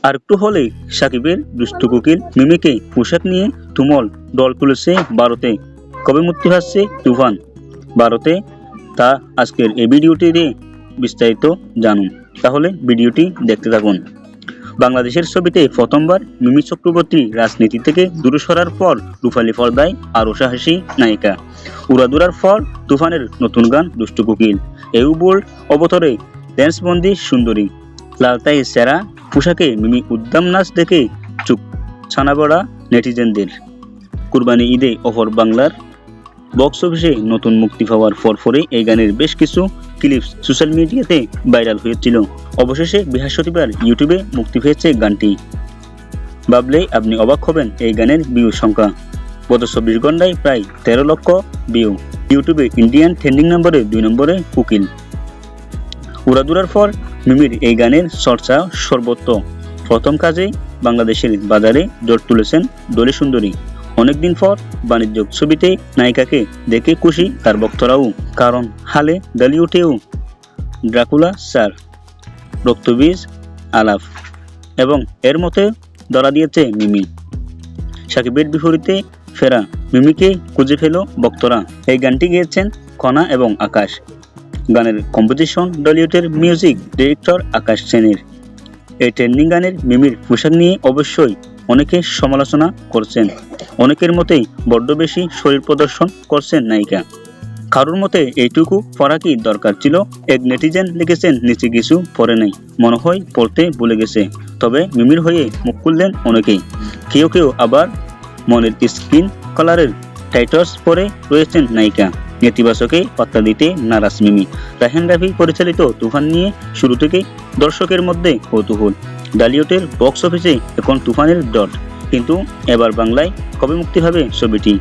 আর একটু হলেই সাকিবের দুষ্টু কোকিল মিমিকে পোশাক নিয়ে তুমুল দল তুলেছে ভারতে। কবে মুক্তি পাচ্ছে তুফান ভারতে, তা আজকের এই ভিডিওটি দিয়ে বিস্তারিত জানুন। তাহলে ভিডিওটি দেখতে থাকুন। বাংলাদেশের ছবিতে প্রথমবার মিমি চক্রবর্তী রাজনীতি থেকে দূরে সরার পর রূপালী পর্দায় আরও সাহসী নায়িকা। উড়াদুরার পর তুফানের নতুন গান দুষ্টু কোকিল, এই বোল্ড অবতরে ড্যান্সবন্দি সুন্দরী, লালতাই সেরা পোশাকে মিমি উদ্দাম নাচ দেখে চুপ ছানাবড়া নেটিজেনদের। কুরবানি ঈদে অফার বাংলার বক্স অফিসে নতুন মুক্তি পাওয়ার পরে এই গানের বেশ কিছু ক্লিপস সোশ্যাল মিডিয়াতে ভাইরাল হয়েছিল। অবশেষে বৃহস্পতিবার ইউটিউবে মুক্তি পেয়েছে গানটি। ভাবলেই আপনি অবাক হবেন এই গানের ভিউ সংখ্যা। গত 24 ঘন্টায় প্রায় 13 লক্ষ ভিউ। ইউটিউবে ইন্ডিয়ান ট্রেন্ডিং নম্বরে 2 নম্বরে কোকিল। উড়াদুরার পর মিমির এই গানের চর্চা সর্বত্র। প্রথম কাজেই বাংলাদেশের বাজারে জোর তুলেছেন ডলি সুন্দরী। অনেকদিন পর বাণিজ্যিক ছবিতে নায়িকাকে দেখে খুশি তার ভক্তরাও, কারণ হালে বলিউডেও ড্রাকুলা স্যার, রক্তবীজ, আলাপ এবং এর মতে ধরা দিয়েছে মিমি। সাকিবের বিপরীতে ফেরা মিমিকে খুঁজে পেল ভক্তরা। এই গানটি গেয়েছেন কণা এবং আকাশ। গানের কম্পোজিশন বলিউডের মিউজিক ডিরেক্টর আকাশ সেনের। এই ট্রেন্ডিং গানের মিমির পোশাক নিয়ে অবশ্যই অনেকে সমালোচনা করছেন। অনেকের মতেই বড্ড বেশি শরীর প্রদর্শন করছেন নায়িকা। কারোর মতে এইটুকু পরা কি দরকার ছিল? এক নেটিজেন লিখেছেন নিচে কিছু পরে নাই, মনে হয় পড়তে ভুলে গেছে। তবে মিমির হয়ে মুখ খুললেন অনেকেই। কেউ কেউ আবার মনের স্কিন কালারের টাইটস পরে রয়েছেন নায়িকা। নেতিবাচকে পাত্তা দিতে নারাজ মিমি। রাহেন রাফি পরিচালিত তুফান নিয়ে শুরু থেকে দর্শকের মধ্যে কৌতূহল। বলিউডের বক্স অফিসে এখন তুফানের ডট, কিন্তু এবার বাংলায় কবে মুক্তি হবে ছবিটি?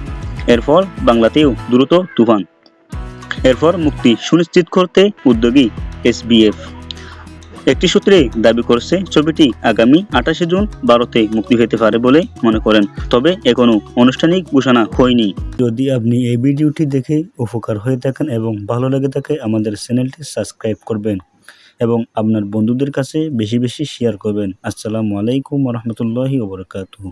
এরপর বাংলাতেও দ্রুত তুফান। এরপর মুক্তি সুনিশ্চিত করতে উদ্যোগী এসবিএফ। একটি সূত্রে দাবি করছে ছবিটি আগামী 28 জুন ভারতে মুক্তি পেতে পারে বলে মনে করেন, তবে এখনো আনুষ্ঠানিক ঘোষণা হয়নি। যদি আপনি এই ভিডিওটি দেখে উপকার হয়ে থাকেন এবং ভালো লেগে থাকে, আমাদের চ্যানেলটি সাবস্ক্রাইব করবেন এবং আপনার বন্ধুদের কাছে বেশি বেশি শেয়ার করবেন। আসসালামু আলাইকুম ওয়া রাহমাতুল্লাহি ওয়া বারাকাতুহু।